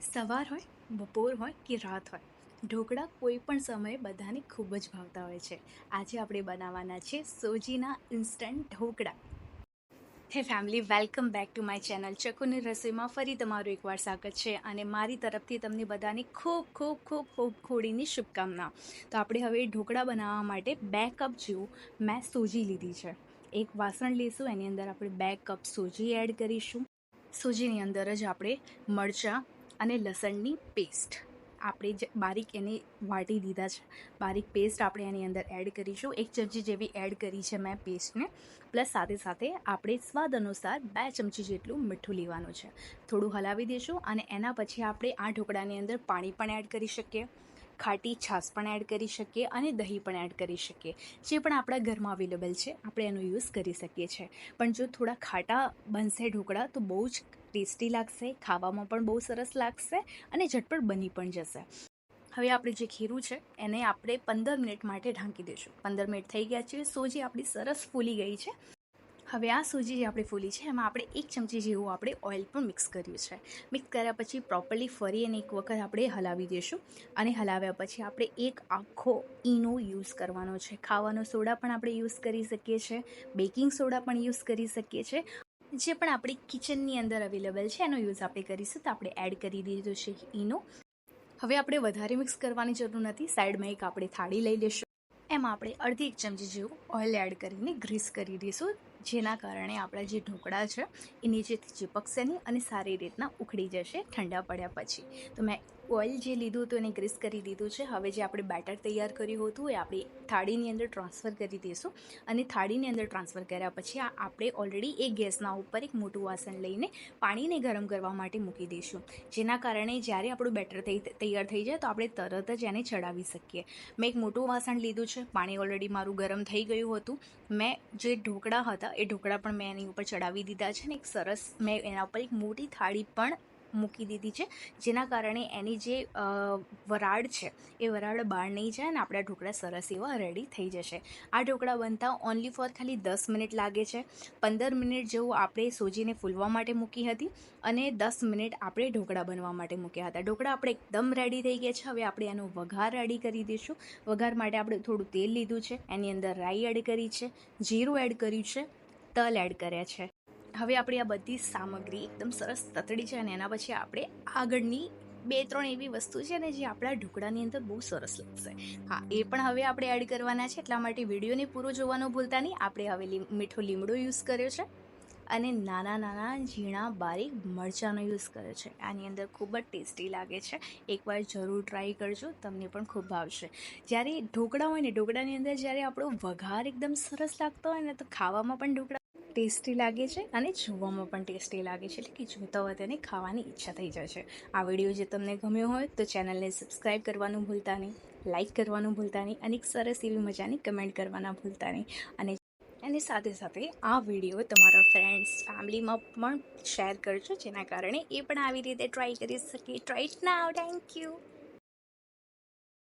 સવાર હોય, બપોર હોય કે રાત હોય, ઢોકળા કોઈ પણ સમયે બધાને ખૂબ જ ભાવતા હોય છે. આજે આપણે બનાવવાના છે સોજીના instant dhokla. Hey family, welcome back to my channel ચકુની રસોઈમાં ફરી તમારું એકવાર સ્વાગત છે અને મારી તરફથી તમને બધાની ખૂબ ખૂબ ખૂબ ખૂબ ખોડીની શુભકામના. તો આપણે હવે ઢોકળા બનાવવા માટે 2 કપ જેવું મેં સોજી લીધી છે. એક વાસણ લઈશું, એની અંદર આપણે 2 કપ સોજી એડ કરીશું. સોજીની અંદર જ આપણે મરચાં અને લસણની પેસ્ટ આપણે બારીક એને વાટી દીધા છે. બારીક પેસ્ટ આપણે એની અંદર એડ કરીશું. 1 ચમચી જેવી એડ કરી છે મેં પેસ્ટને. પ્લસ સાથે સાથે આપણે સ્વાદ અનુસાર 2 ચમચી જેટલું મીઠું લેવાનું છે. થોડું હલાવી દઈશું અને એના પછી આપણે આ ઢોકળાની અંદર પાણી પણ એડ કરી શકીએ, ખાટી છાશ પણ એડ કરી શકીએ અને દહીં પણ એડ કરી શકીએ. જે પણ આપણા ઘરમાં અવેલેબલ છે આપણે એનો યુઝ કરી શકીએ છીએ. પણ જો થોડા ખાટા બનશે ઢોકળા તો બહુ જ ટેસ્ટી લાગશે, ખાવામાં પણ બહુ સરસ લાગશે અને ઝટપટ બની પણ જશે. હવે આપણે જે ખીરું છે એને આપણે 15 મિનિટ માટે ઢાંકી દઈશું. 15 મિનિટ થઈ ગયા છે, સોજી આપણી સરસ ફૂલી ગઈ છે. હવે આ સોજી જે આપણે ફૂલી છે એમાં આપણે 1 ચમચી જેવું આપણે ઓઇલ પણ મિક્સ કર્યું છે. મિક્સ કર્યા પછી પ્રોપરલી ફરી અને એક વખત આપણે હલાવી દઈશું અને હલાવ્યા પછી આપણે એક આખો ઈનો યુઝ કરવાનો છે. ખાવાનો સોડા પણ આપણે યુઝ કરી શકીએ છીએ, બેકિંગ સોડા પણ યુઝ કરી શકીએ છીએ. જે પણ આપણી કિચનની અંદર અવેલેબલ છે એનો યુઝ આપણે કરીશું. તો આપણે એડ કરી દીધું છે ઈનો. હવે આપણે વધારે મિક્સ કરવાની જરૂર નથી. સાઈડમાં એક આપણે થાળી લઈ લઈશું. એમાં આપણે અડધી 1 ચમચી જેવું ઓઇલ એડ કરીને ગ્રીસ કરી દઈશું, જેના કારણે આપણા જે ઢોકળા છે એ નીચેથી ચીપકશે નહીં અને સારી રીતના ઉખડી જશે ઠંડા પડ્યા પછી. તો મેં ઓઇલ જે લીધું હતું એને ગ્રીસ કરી દીધું છે. હવે જે આપણે બેટર તૈયાર કર્યું હતું એ આપણે થાળીની અંદર ટ્રાન્સફર કરી દઈશું અને થાળીની અંદર ટ્રાન્સફર કર્યા પછી આપણે ઓલરેડી એક ગેસના ઉપર એક મોટું વાસણ લઈને પાણીને ગરમ કરવા માટે મૂકી દઈશું, જેના કારણે જ્યારે આપણું બેટર તૈયાર થઈ જાય તો આપણે તરત જ એને ચડાવી શકીએ. મેં એક મોટું વાસણ લીધું છે. પાણી ઓલરેડી મારું ગરમ થઈ ગયું હતું. મેં જે ઢોકળા હતા એ ઢોકળા પણ મેં એની ઉપર ચડાવી દીધા છે ને એક સરસ મેં એના ઉપર એક મોટી થાળી પણ મૂકી દીધી છે, જેના કારણે એની જે વરાળ છે એ વરાળ બહાર નહીં જાય અને આપણા ઢોકળા સરસ એવા રેડી થઈ જશે. આ ઢોકળા બનતા ઓનલી ફોર ખાલી 10 મિનિટ લાગે છે. 15 મિનિટ જેવું આપણે સોજીને ફૂલવા માટે મૂકી હતી અને 10 મિનિટ આપણે ઢોકળા બનવા માટે મૂક્યા હતા. ઢોકળા આપણે એકદમ રેડી થઈ ગયા છે. હવે આપણે એનો વઘાર રેડી કરી દઈશું. વઘાર માટે આપણે થોડું તેલ લીધું છે, એની અંદર રાઈ એડ કરી છે, જીરું એડ કર્યું છે, તલ એડ કર્યા છે. હવે આપણી આ બધી સામગ્રી એકદમ સરસ તતડી છે અને એના પછી આપણે આગળની 2-3 એવી વસ્તુ છે ને જે આપણા ઢોકળાની અંદર બહુ સરસ લાગશે. હા, એ પણ હવે આપણે એડ કરવાના છે. એટલા માટે વિડીયોને પૂરો જોવાનું ભૂલતા નહીં. આપણે હવે મીઠો લીમડો યુઝ કર્યો છે અને નાના ઝીણા બારીક મરચાંનો યુઝ કર્યો છે. આની અંદર ખૂબ જ ટેસ્ટી લાગે છે. એકવાર જરૂર ટ્રાય કરજો, તમને પણ ખૂબ ભાવશે. જ્યારે ઢોકળા હોય ને, ઢોકળાની અંદર જ્યારે આપણો વઘાર એકદમ સરસ લાગતો હોય ને તો ખાવામાં પણ ઢોકળા ટેસ્ટી લાગે છે અને જોવામાં પણ ટેસ્ટી લાગે છે. એટલે કે જોતા હોય તેને ખાવાની ઈચ્છા થઈ જાય છે. આ વિડીયો જે તમને ગમ્યો હોય તો ચેનલને સબસ્ક્રાઈબ કરવાનું ભૂલતા નહીં, લાઇક કરવાનું ભૂલતા નહીં અને એક સરસ એવી મજાની કમેન્ટ કરવાના ભૂલતા નહીં. અને સાથે સાથે આ વિડીયો તમારા ફ્રેન્ડ્સ, ફેમિલીમાં પણ શેર કરજો, જેના કારણે એ પણ આવી રીતે ટ્રાય કરી શકે. Try it now. Thank you.